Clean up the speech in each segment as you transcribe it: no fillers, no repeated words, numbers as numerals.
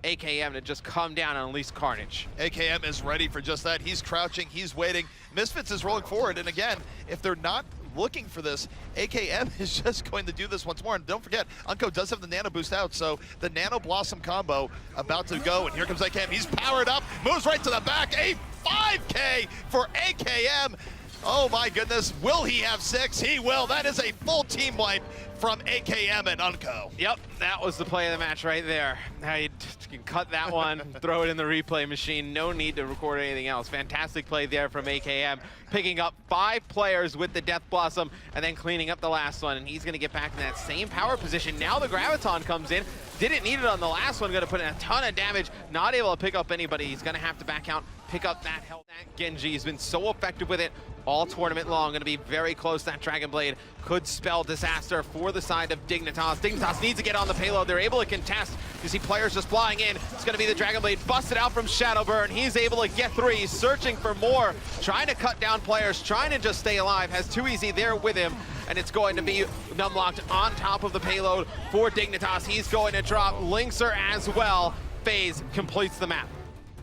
AKM to just come down and unleash carnage. AKM is ready for just that. He's crouching, he's waiting. Misfits is rolling forward, and again, if they're not looking for this, AKM is just going to do this once more. And don't forget, Unco does have the Nano boost out, so the Nano Blossom combo about to go, and here comes AKM. He's powered up, moves right to the back, a 5K for AKM. Oh my goodness, will he have 6? He will. That is a full team wipe from AKM and Unco. Yep, that was the play of the match right there. Now you can cut that one, throw it in the replay machine. No need to record anything else. Fantastic play there from AKM, picking up 5 players with the Death Blossom and then cleaning up the last one. And he's going to get back in that same power position. Now the Graviton comes in. Didn't need it on the last one. Going to put in a ton of damage. Not able to pick up anybody. He's going to have to back out, pick up that health. That Genji has been so effective with it all tournament long. Going to be very close. That Dragon Blade could spell disaster for the side of Dignitas. Dignitas needs to get on the payload. They're able to contest. You see players just flying in. It's going to be the Dragon Blade busted out from Shadowburn. He's able to get 3. He's searching for more. Trying to cut down players. Trying to just stay alive. Has 2EZ there with him. And it's going to be Numlocked on top of the payload for Dignitas. He's going to drop Linkser as well. FaZe completes the map.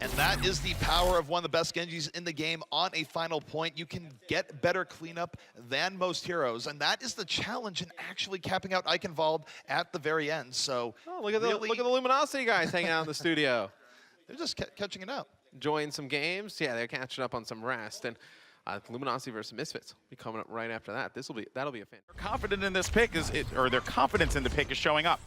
And that is the power of one of the best Genjis in the game on a final point. You can get better cleanup than most heroes, and that is the challenge in actually capping out Eichenwald at the very end. So look at the Luminosity guys hanging out in the studio. They're just catching it up. Enjoying some games. Yeah, they're catching up on some rest. And Luminosity versus Misfits will be coming up right after that. That'll be a fan. They're confident in this pick their confidence in the pick is showing up.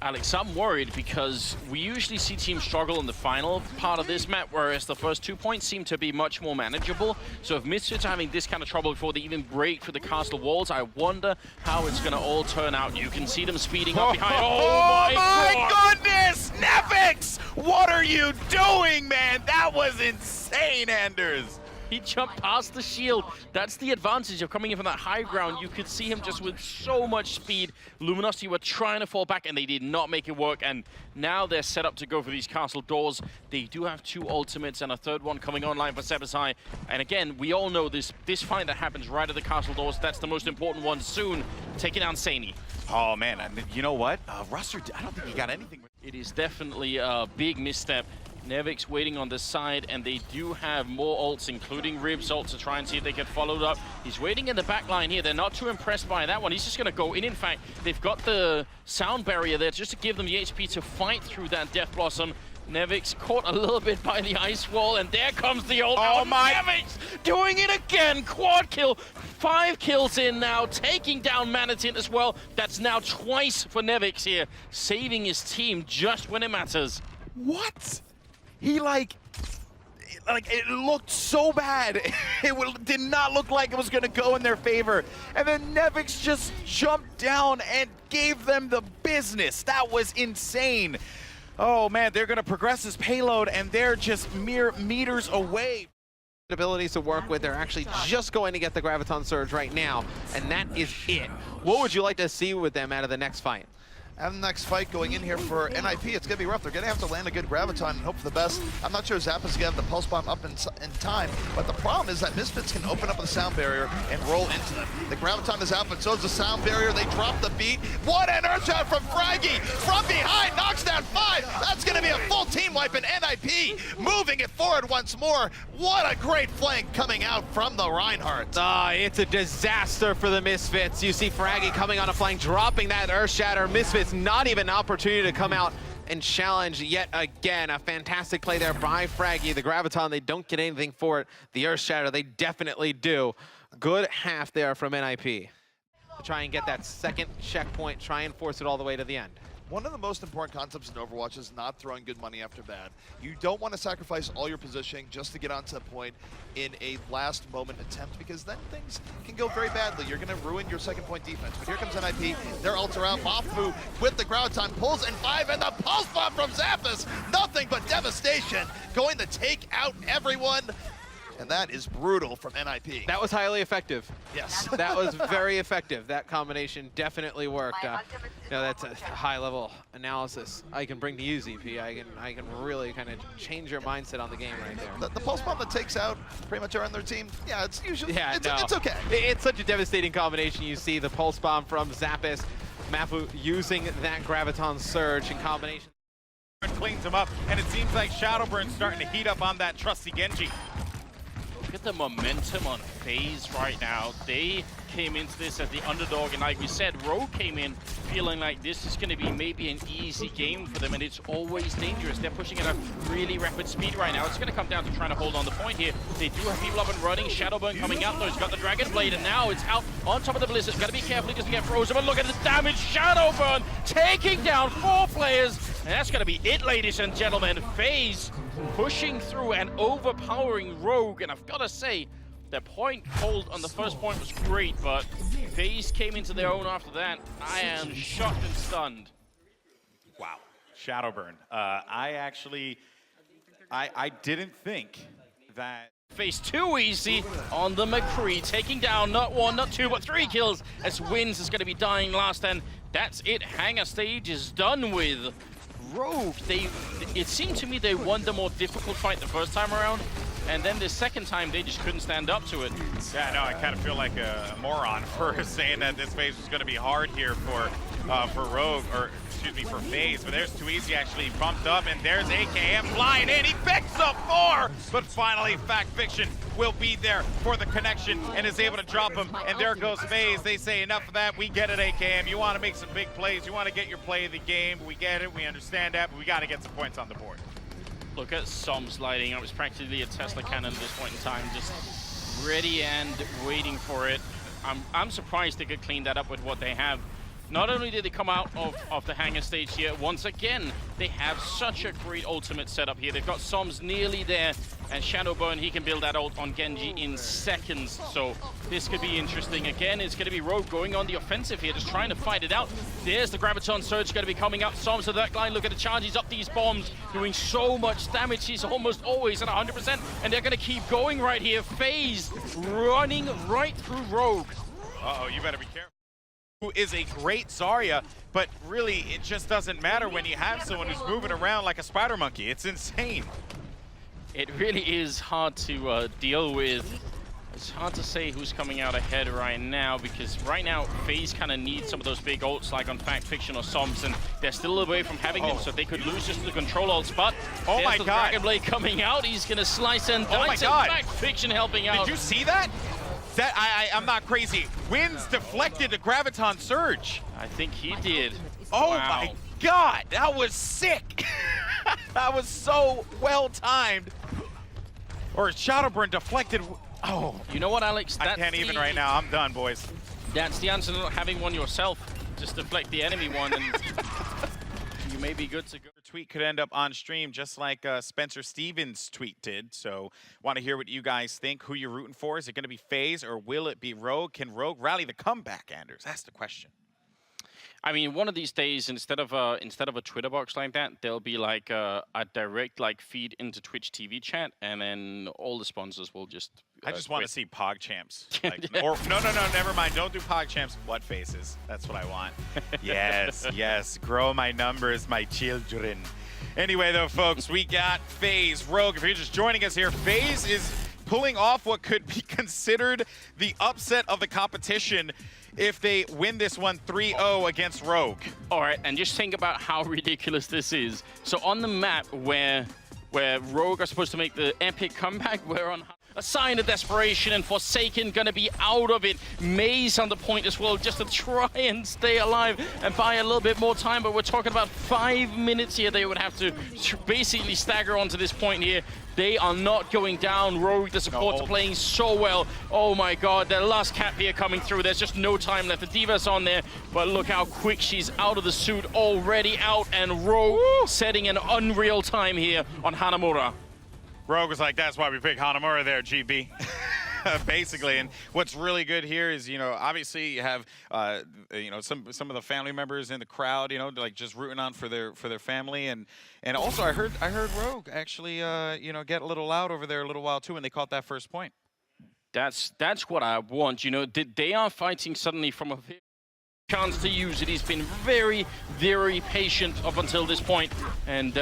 Alex, I'm worried because we usually see teams struggle in the final part of this map, whereas the first 2 points seem to be much more manageable. So if Misfits are having this kind of trouble before they even break through the castle walls, I wonder how it's going to all turn out. You can see them speeding up behind. Oh my goodness! Nevix! What are you doing, man? That was insane, Anders. He jumped past the shield. That's the advantage of coming in from that high ground. You could see him just with so much speed. Luminosity were trying to fall back, and they did not make it work. And now they're set up to go for these castle doors. They do have 2 ultimates and a 3rd one coming online for Sebasai. And again, we all know this fight that happens right at the castle doors. That's the most important one soon. Taking down Saini. Oh, man. You know what? Ruster, I don't think he got anything. It is definitely a big misstep. Nevix waiting on the side, and they do have more ults, including Rib's ult, to try and see if they can follow it up. He's waiting in the back line here. They're not too impressed by that one. He's just going to go in. In fact, they've got the sound barrier there just to give them the HP to fight through that Death Blossom. Nevix caught a little bit by the ice wall, and there comes the ult. Oh my! Nevix doing it again. Quad kill. 5 kills in now, taking down Manatin as well. That's now twice for Nevix here, saving his team just when it matters. What? He like it looked so bad. It did not look like it was going to go in their favor. And then Nevix just jumped down and gave them the business. That was insane. Oh man, they're going to progress this payload, and they're just mere meters away. Abilities to work with. They're actually just going to get the Graviton Surge right now, and that is it. What would you like to see with them out of the next fight? And the next fight going in here for NIP, it's going to be rough. They're going to have to land a good Graviton and hope for the best. I'm not sure Zappa's going to have the Pulse Bomb up in time, but the problem is that Misfits can open up the sound barrier and roll into them. The Graviton is out, but so is the sound barrier. They drop the beat. What an Earthshot from Fraggy! From behind, knocks down 5. That's going to be a full team wipe, and NIP moving it forward once more. What a great flank coming out from the Reinhardt. It's a disaster for the Misfits. You see Fraggy coming on a flank, dropping that Earthshatter. Misfits not even an opportunity to come out and challenge yet again. A fantastic play there by Fraggy. The Graviton, they don't get anything for it. The Earthshatter, they definitely do. Good half there from NIP to try and get that second checkpoint, try and force it all the way to the end. One of the most important concepts in Overwatch is not throwing good money after bad. You don't want to sacrifice all your positioning just to get onto a point in a last moment attempt, because then things can go very badly. You're going to ruin your second point defense. But here comes NIP. Their ults are out. Mafu with the Graviton pulls in 5, and the Pulse Bomb from Zappas. Nothing but devastation. Going to take out everyone. And that is brutal from NIP. That was highly effective. Yes. That was very effective. That combination definitely worked. That's a high-level analysis I can bring to you, ZP. I can really kind of change your mindset on the game right there. The Pulse Bomb that takes out pretty much everyone on their team, yeah, it's usually, it's okay. It's such a devastating combination. You see the Pulse Bomb from Zappas, Mafu using that Graviton Surge in combination. and cleans him up, and it seems like Shadowburn's starting to heat up on that trusty Genji. Look at the momentum on FaZe right now. They came into this as the underdog, and like we said, Rogue came in feeling like this is going to be maybe an easy game for them, and it's always dangerous. They're pushing at a really rapid speed right now. It's going to come down to trying to hold on the point here. They do have people up and running. Shadowburn coming out, though. He's got the Dragon Blade, and now it's out on top of the Blizzard. Got to be careful, he doesn't get frozen, but look at the damage. Shadowburn taking down 4 players, and that's going to be it, ladies and gentlemen. FaZe pushing through and overpowering Rogue, and I've got to say, their point hold on the first point was great, but FaZe came into their own after that. I am shocked and stunned. Wow, Shadowburn. I didn't think that. FaZe too easy on the McCree, taking down not 1, not 2, but 3 kills as Wins is going to be dying last, and that's it. Hangar stage is done with. Rogue, it seemed to me they won the more difficult fight the first time around, and then the second time they just couldn't stand up to it. Yeah, no, I kind of feel like a moron for saying that this phase was going to be hard here for Rogue, or excuse me, for FaZe, but there's Too Easy actually bumped up, and there's AKM flying in. He picks up 4, but finally Fact Fiction will be there for the connection and is able to drop him, and there goes FaZe. They say enough of that, we get it, AKM. You want to make some big plays, you want to get your play of the game, we get it, we understand that, but we got to get some points on the board. Look at Soms lighting up. It's practically a Tesla cannon at this point in time, just ready and waiting for it. I'm surprised they could clean that up with what they have. Not only did they come out of the hangar stage here, once again, they have such a great ultimate setup here. They've got Soms nearly there, and Shadowburn, he can build that ult on Genji in seconds. So this could be interesting. Again, it's going to be Rogue going on the offensive here, just trying to fight it out. There's the Graviton Surge going to be coming up. Soms to that line, look at the charge. He's up these bombs, doing so much damage. He's almost always at 100%, and they're going to keep going right here. FaZe running right through Rogue. Uh-oh, you better be careful. Who is a great Zarya, but really it just doesn't matter when you have someone who's moving around like a spider monkey. It's insane. It really is hard to deal with. It's hard to say who's coming out ahead right now, because right now FaZe kind of needs some of those big ults like on Fact Fiction or Soms, and they're still away from having them, so they could lose just the control ults. But oh my god, Dragon Blade coming out, he's gonna slice and dice. Oh my god, Fact Fiction helping out. Did you see that? I'm not crazy. Wins deflected the Graviton Surge. I think he did. Oh wow. my god, that was sick. That was so well timed. Or Shadowburn deflected. Oh, you know what, Alex? I can't even right now. I'm done, boys. That's the answer to not having one yourself. Just deflect the enemy one, and you may be good to go. Tweet could end up on stream just like Spencer Stevens' tweet did. So want to hear what you guys think, who you're rooting for. Is it going to be FaZe or will it be Rogue? Can Rogue rally the comeback, Anders? That's the question. I mean, one of these days, instead of a Twitter box like that, there'll be like a direct feed into Twitch TV chat, and then all the sponsors will just. I just want to see PogChamps. Or no, never mind. Don't do PogChamps. Blood faces. That's what I want. Yes, yes. Grow my numbers, my children. Anyway, though, folks, we got FaZe. Rogue, if you're just joining us here, FaZe is pulling off what could be considered the upset of the competition if they win this one 3-0 against Rogue. All right, and just think about how ridiculous this is. So on the map where Rogue are supposed to make the epic comeback, we're on a sign of desperation, and Forsaken gonna be out of it. Maze on the point as well, just to try and stay alive and buy a little bit more time, but we're talking about 5 minutes here. They would have to basically stagger onto this point here. They are not going down. Rogue, the supports are playing so well. Oh my god, their last cap here coming through. There's just no time left. The Diva's on there, but look how quick she's out of the suit, already out, and Rogue setting an unreal time here on Hanamura. Rogue was like, that's why we picked Hanamura there, GB. Basically, and what's really good here is, obviously you have, some of the family members in the crowd, like just rooting on for their family, and also I heard Rogue actually, get a little loud over there a little while too when they caught that first point. That's what I want. They are fighting suddenly from a chance to use it. He's been very, very patient up until this point, and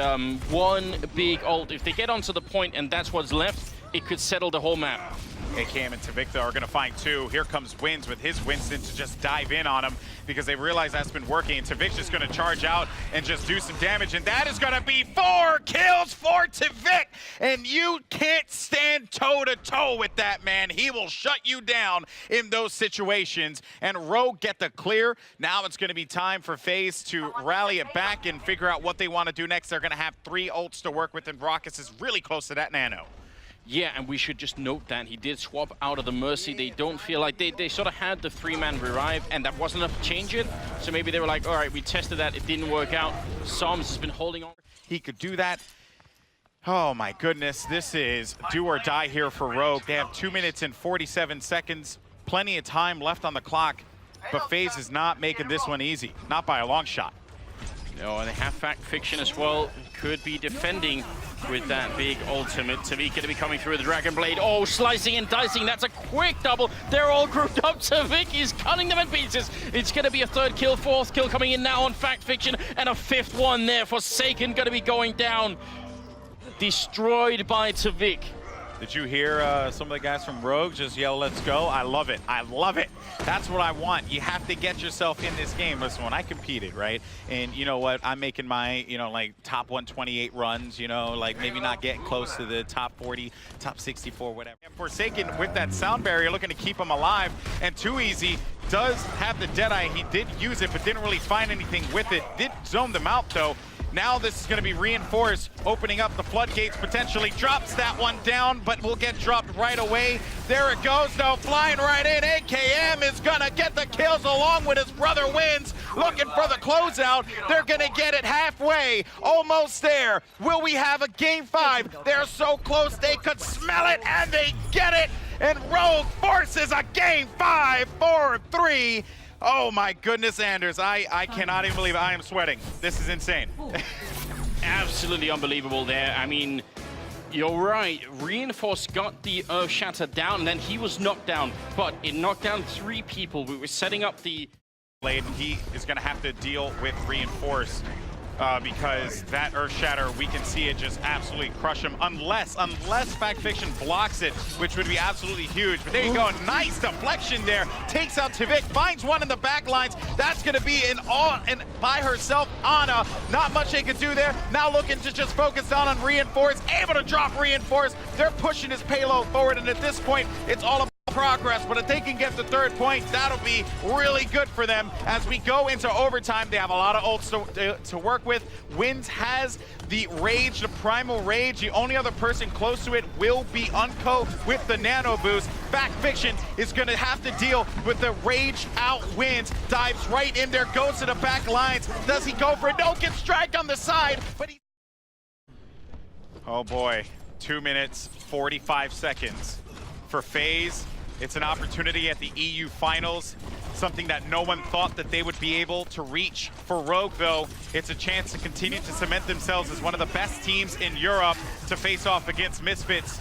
one big ult. If they get onto the point and that's what's left, it could settle the whole map. AKM and Tavik are going to find two. Here comes Wins with his Winston to just dive in on him because they realize that's been working. And Tavik's just going to charge out and just do some damage. And that is going to be 4 kills for Tavik. And you can't stand toe-to-toe with that man. He will shut you down in those situations. And Rogue get the clear. Now it's going to be time for FaZe to rally it back and figure out what they want to do next. They're going to have 3 ults to work with, and Brockus is really close to that nano. Yeah, and we should just note that he did swap out of the Mercy. They don't feel like they sort of had the 3-man revive, and that wasn't enough to change it. So maybe they were like, all right, we tested that, it didn't work out. Psalms has been holding on. He could do that. Oh my goodness, this is do or die here for Rogue. They have 2 minutes and 47 seconds, plenty of time left on the clock, but FaZe is not making this one easy, not by a long shot. No, and they have Fact Fiction as well. Could be defending with that big ultimate. Tavik going to be coming through the Dragon Blade. Oh, slicing and dicing. That's a quick double. They're all grouped up. Tavik is cutting them in pieces. It's going to be a 3rd kill, 4th kill coming in now on Fact Fiction, and a 5th one there. Forsaken going to be going down. Destroyed by Tavik. Did you hear some of the guys from Rogue just yell, let's go? I love it. I love it. That's what I want. You have to get yourself in this game. Listen, when I competed, right? And you know what? I'm making my, like top 128 runs, like maybe not getting close to the top 40, top 64, whatever. And Forsaken with that sound barrier looking to keep him alive. And Too Easy does have the Deadeye. He did use it, but didn't really find anything with it. Did zone them out, though. Now this is going to be reinforced, opening up the floodgates, potentially drops that one down, but will get dropped right away. There it goes, though, flying right in. AKM is going to get the kills along with his brother Wins, looking for the closeout. They're going to get it halfway, almost there. Will we have a game 5? They're so close, they could smell it, and they get it. And Rogue forces a game 5, 4-3. Oh my goodness, Anders, I cannot even believe it. I am sweating. This is insane. Absolutely unbelievable there. I mean, you're right. Reinforce got the Earth Shatter down, and then he was knocked down. But it knocked down 3 people. We were setting up the... He is going to have to deal with Reinforce because that Earth Shatter, we can see it just absolutely crush him unless Fact Fiction blocks it, which would be absolutely huge. But there you go, nice deflection there. Takes out Tavik, finds one in the back lines. That's going to be an all and by herself, Ana. Not much they could do there. Now looking to just focus down on Reinforce, able to drop Reinforce. They're pushing his payload forward, and at this point, it's all about progress, but if they can get the 3rd point, that'll be really good for them. As we go into overtime, they have a lot of ults to work with. Wins has the Rage, the Primal Rage. The only other person close to it will be Unco with the Nano Boost. Fact Fiction is going to have to deal with the Rage out Wins. Dives right in there, goes to the back lines. Does he go for it? No, gets strike on the side, but he... Oh boy, 2 minutes, 45 seconds for FaZe. It's an opportunity at the EU Finals, something that no one thought that they would be able to reach. For Rogue, though, it's a chance to continue to cement themselves as one of the best teams in Europe to face off against Misfits.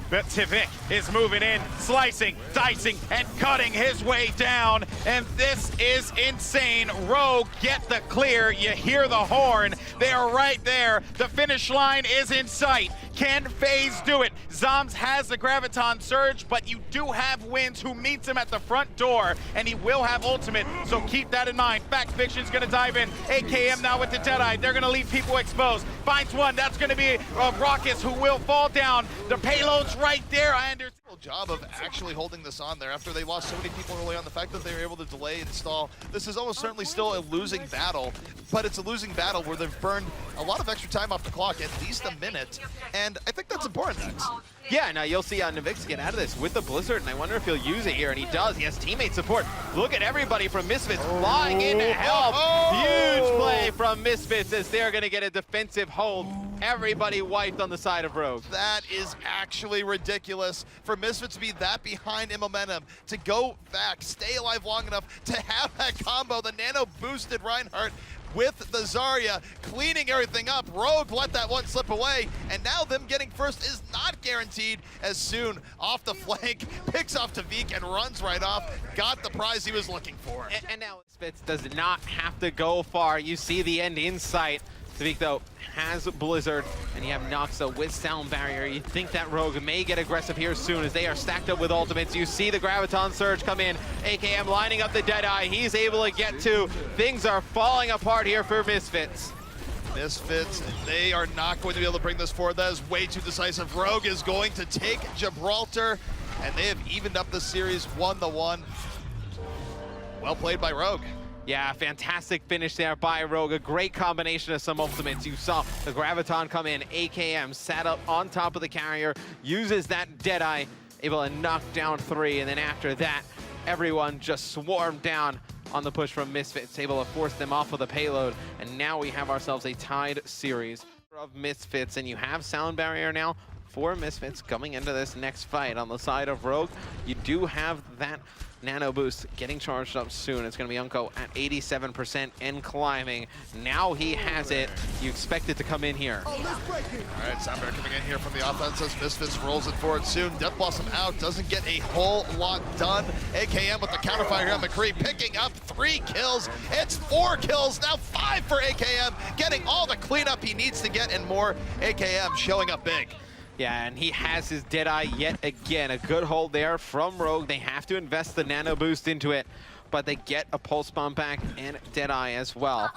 But Tavik is moving in, slicing, dicing, and cutting his way down. And this is insane. Rogue get the clear. You hear the horn. They are right there. The finish line is in sight. Can FaZe do it? Zoms has the Graviton Surge, but you do have Wins who meets him at the front door, and he will have ultimate, so keep that in mind. Fact Fiction's gonna dive in. AKM now with the Deadeye. They're gonna leave people exposed. Finds one. That's gonna be Raucus, who will fall down. The payload's right there. Anders. Job of actually holding this on there after they lost so many people early on. The fact that they were able to delay install, this is almost certainly still a losing battle, but it's a losing battle where they've burned a lot of extra time off the clock, at least a minute, and I think that's important next. Yeah, now you'll see Navix get out of this with the Blizzard, and I wonder if he'll use it here, and he does. He has teammate support. Look at everybody from Misfits flying in to help. Huge play from Misfits as they're going to get a defensive hold. Everybody wiped on the side of Rogue. That is actually ridiculous for Misfits to be that behind in momentum, to go back, stay alive long enough to have that combo. The nano boosted Reinhardt with the Zarya, cleaning everything up. Rogue let that one slip away, and now them getting first is not guaranteed as soon. Off the flank, picks off Tavik and runs right off. Got the prize he was looking for. And now Spitz does not have to go far. You see the end in sight. Tavik, though, has Blizzard, and you have Nox, though, with Sound Barrier. You think that Rogue may get aggressive here soon as they are stacked up with ultimates. You see the Graviton Surge come in. AKM lining up the Deadeye. He's able to get to. Things are falling apart here for Misfits. Misfits, they are not going to be able to bring this forward. That is way too decisive. Rogue is going to take Gibraltar, and they have evened up the series 1-1. Well played by Rogue. Yeah, fantastic finish there by Rogue. A great combination of some ultimates. You saw the Graviton come in. AKM sat up on top of the carrier, uses that Deadeye, able to knock down 3, and then after that, everyone just swarmed down on the push from Misfits, able to force them off of the payload, and now we have ourselves a tied series of Misfits, and you have Sound Barrier now for Misfits coming into this next fight. On the side of Rogue, you do have that nano boost getting charged up soon. It's going to be Unko at 87% and climbing. Now he has it. You expect it to come in here. All right, Sound Barrier coming in here from the offense as Misfits rolls it forward soon. Death Blossom out, doesn't get a whole lot done. AKM with the counterfire here on McCree, picking up 3 kills. It's 4 kills, now 5 for AKM, getting all the cleanup he needs to get and more. AKM showing up big. Yeah, and he has his Deadeye yet again. A good hold there from Rogue. They have to invest the nano boost into it, but they get a pulse bomb back and Deadeye as well.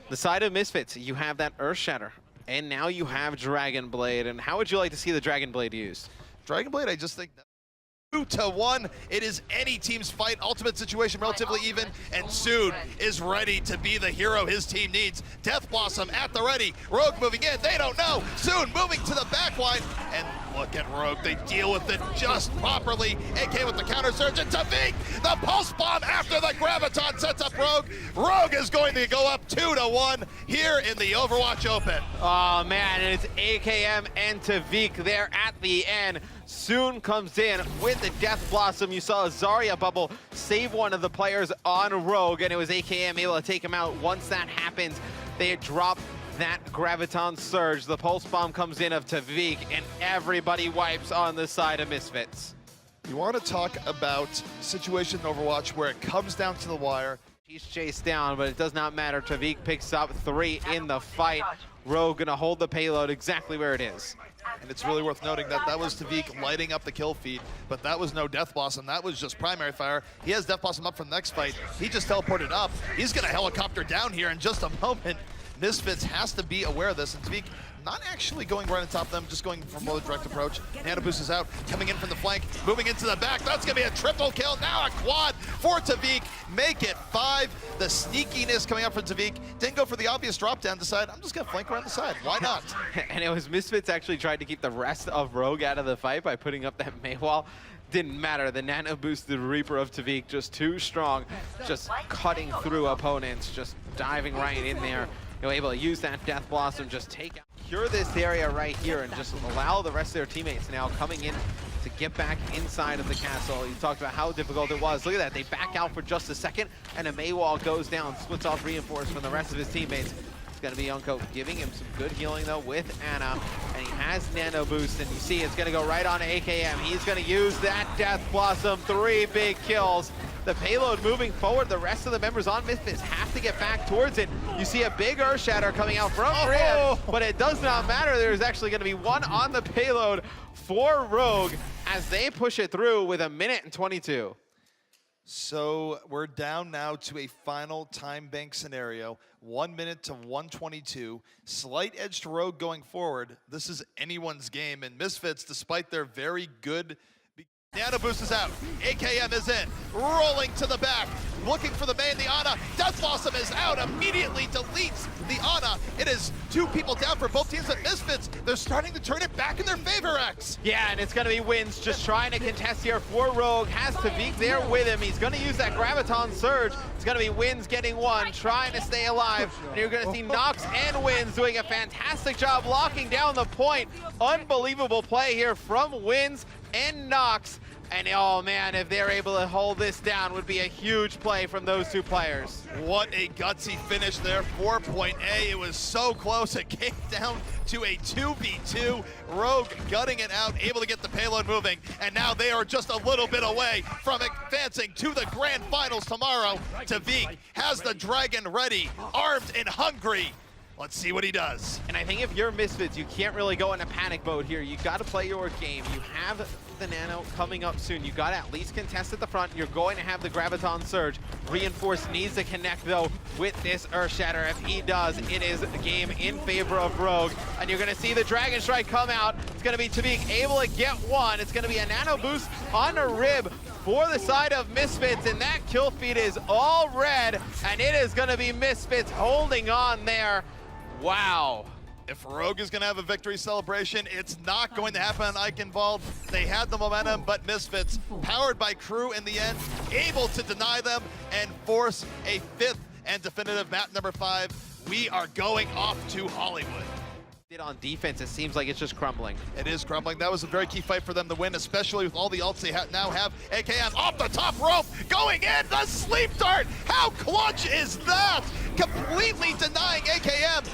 The side of Misfits, you have that Earth Shatter, and now you have Dragon Blade. And how would you like to see the Dragon Blade used? Dragon Blade, I just think 2-1. It is any team's fight. Ultimate situation relatively even, and Sood is ready to be the hero his team needs. Death Blossom at the ready. Rogue moving in. They don't know. Sood moving to the back line. And look at Rogue. They deal with it just properly. AK with the counter surge. And Tavik, the pulse bomb after the Graviton sets up Rogue. Rogue is going to go up 2-1 here in the Overwatch Open. Oh man, and it's AKM and Tavik there at the end. Soon comes in with the Death Blossom. You saw a Zarya bubble save one of the players on Rogue, and it was AKM able to take him out. Once that happens, they drop that Graviton Surge. The Pulse Bomb comes in of Tavik, and everybody wipes on the side of Misfits. You want to talk about situation in Overwatch where it comes down to the wire. He's chased down, but it does not matter. Tavik picks up 3 in the fight. Rogue gonna hold the payload exactly where it is. And it's really worth noting that that was Tavik lighting up the kill feed, but that was no Death Blossom. That was just primary fire. He has Death Blossom up for the next fight. He just teleported up. He's going to helicopter down here in just a moment. Misfits has to be aware of this, and Tavik not actually going right on top of them, just going from a direct approach. Nano boost is out, coming in from the flank, moving into the back. That's going to be a triple kill. Now a quad for Tavik. Make it 5. The sneakiness coming out from Tavik. Didn't go for the obvious drop down. Decide, I'm just going to flank around the side. Why not? And it was Misfits actually tried to keep the rest of Rogue out of the fight by putting up that May wall. Didn't matter. The nano boosted Reaper of Tavik just too strong, just cutting through opponents, just diving right in there. You're able to use that Death Blossom, just take out, cure this area right here, and just allow the rest of their teammates now coming in to get back inside of the castle. You talked about how difficult it was. Look at that, they back out for just a second, and a May wall goes down, splits off reinforced from the rest of his teammates. It's gonna be Unko giving him some good healing though with Ana, and he has nano boost, and you see it's gonna go right on to AKM. He's gonna use that Death Blossom, 3 big kills. The payload moving forward, the rest of the members on Misfits have to get back towards it. You see a big Earth Shatter coming out from Ram, but it does not matter. There's actually gonna be 1 on the payload for Rogue as they push it through with 1:22. So we're down now to a final time bank scenario, 1 minute to 1:22. Slight edge to Rogue going forward. This is anyone's game, and Misfits, despite their very good Nano boost is out. AKM is in. Rolling to the back. Looking for the main, the Ana. Death Blossom is out. Immediately deletes the Ana. It is 2 people down for both teams at Misfits. They're starting to turn it back in their favor, X. Yeah, and it's going to be Wins just trying to contest here for Rogue. Has Tavik there with him. He's going to use that Graviton Surge. It's going to be Wins getting 1, trying to stay alive. And you're going to see Nox and Wins doing a fantastic job locking down the point. Unbelievable play here from Wins and Nox. And oh man, if they're able to hold this down, would be a huge play from those 2 players. What a gutsy finish there, 4.A. It was so close, it came down to a 2v2. Rogue gutting it out, able to get the payload moving, and now they are just a little bit away from advancing to the grand finals tomorrow. Tavik has the dragon ready, armed and hungry. Let's see what he does. And I think if you're Misfits, you can't really go into panic mode here. You got to play your game. You have the Nano coming up soon. You got to at least contest at the front. You're going to have the Graviton Surge. Reinforce needs to connect, though, with this Earthshatter. If he does, it is a game in favor of Rogue. And you're going to see the Dragon Strike come out. It's going to be Tavik able to get one. It's going to be a Nano boost on a rib for the side of Misfits, and that kill feed is all red, and it is going to be Misfits holding on there. Wow. If Rogue is going to have a victory celebration, it's not going to happen on Eichenwald. They had the momentum, but Misfits, powered by Crew in the end, able to deny them and force a 5th and definitive map number 5. We are going off to Hollywood. On defense, it seems like it's just crumbling. It is crumbling. That was a very key fight for them to win, especially with all the ults they now have. AKM off the top rope, going in, the sleep dart! How clutch is that? Completely denying AKM.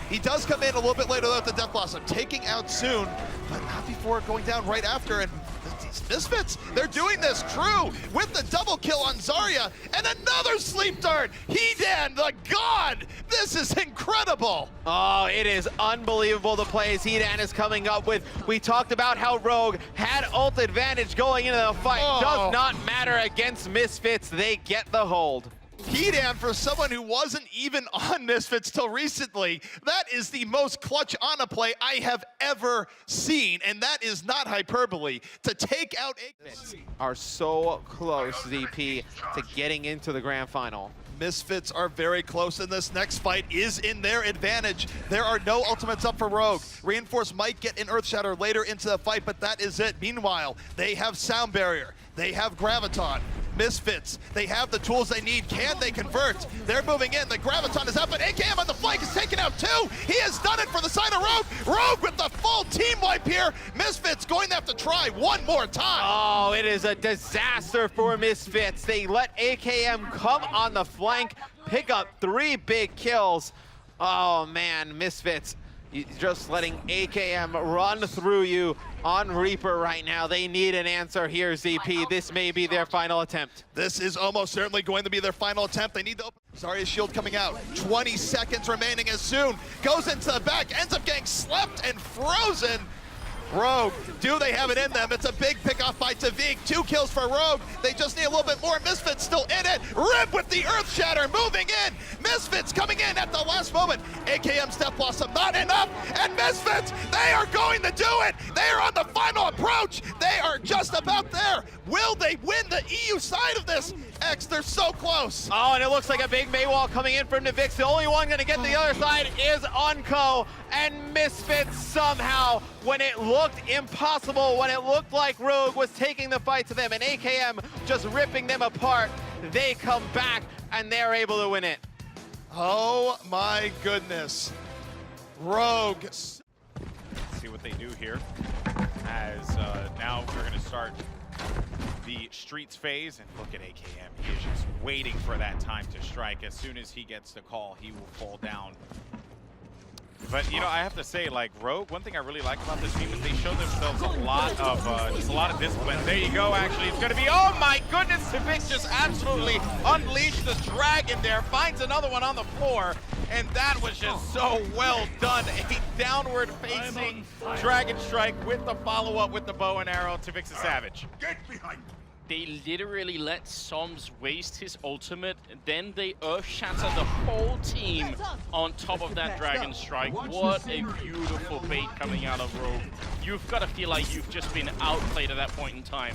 He does come in a little bit later though at the Death Blossom, taking out soon, but not before going down right after. And these Misfits, they're doing this. Crew with the double kill on Zarya, and another sleep dart. Hedan, the god. This is incredible. Oh, it is unbelievable the plays Hedan is coming up with. We talked about how Rogue had ult advantage going into the fight. Does not matter against Misfits. They get the hold. Hedan, for someone who wasn't even on Misfits till recently, that is the most clutch Ana play I have ever seen, and that is not hyperbole. To take out are so close, ZP, to getting into the grand final. Misfits are very close, and this next fight is in their advantage. There are no ultimates up for Rogue. Reinforce might get an Earthshatter later into the fight, but that is it. Meanwhile, they have Sound Barrier. They have Graviton. Misfits, they have the tools they need. Can they convert? They're moving in. The Graviton is up, but AKM on the flank is taken out too. He has done it for the side of Rogue. Rogue with the full team wipe here. Misfits going to have to try one more time. Oh, it is a disaster for Misfits. They let AKM come on the flank, pick up 3 big kills. Oh man, Misfits, just letting AKM run through you on Reaper right now. They need an answer here, ZP. This may be their final attempt. This is almost certainly going to be their final attempt. They need to open. Zarya's shield coming out. 20 seconds remaining as soon. Goes into the back, ends up getting slept and frozen. Rogue, do they have it in them? It's a big pick-off by Tavik. 2 kills for Rogue. They just need a little bit more. Misfits still in it. Rib with the Earthshatter moving in. Misfits coming in at the last moment. AKM's Death Blossom not enough. And Misfits, they are going to do it. They are on the final approach. They are just about there. Will they win the EU side of this? X, they're so close. Oh, and it looks like a big Maywall coming in from Navix. The only one going to get the other side is Unco. And Misfits somehow, when it looked impossible, when it looked like Rogue was taking the fight to them and AKM just ripping them apart, they come back and they're able to win it. Oh my goodness. Rogue. See what they do here, as now we're going to start the streets phase, and look at AKM. He is just waiting for that time to strike. As soon as he gets the call, he will fall down. But you know, I have to say, like Rogue, one thing I really like about this team is they show themselves a lot of just a lot of discipline. There you go. Actually, it's going to be. Oh my goodness! Tavik just absolutely unleashed the dragon there. Finds another one on the floor, and that was just so well done. A downward facing dragon strike with the follow up with the bow and arrow. Tavik's a savage. Get behind. They literally let Soms waste his ultimate, then they earth-shatter the whole team on top of that Dragon Strike. What a beautiful bait coming out of Rogue. You've got to feel like you've just been outplayed at that point in time.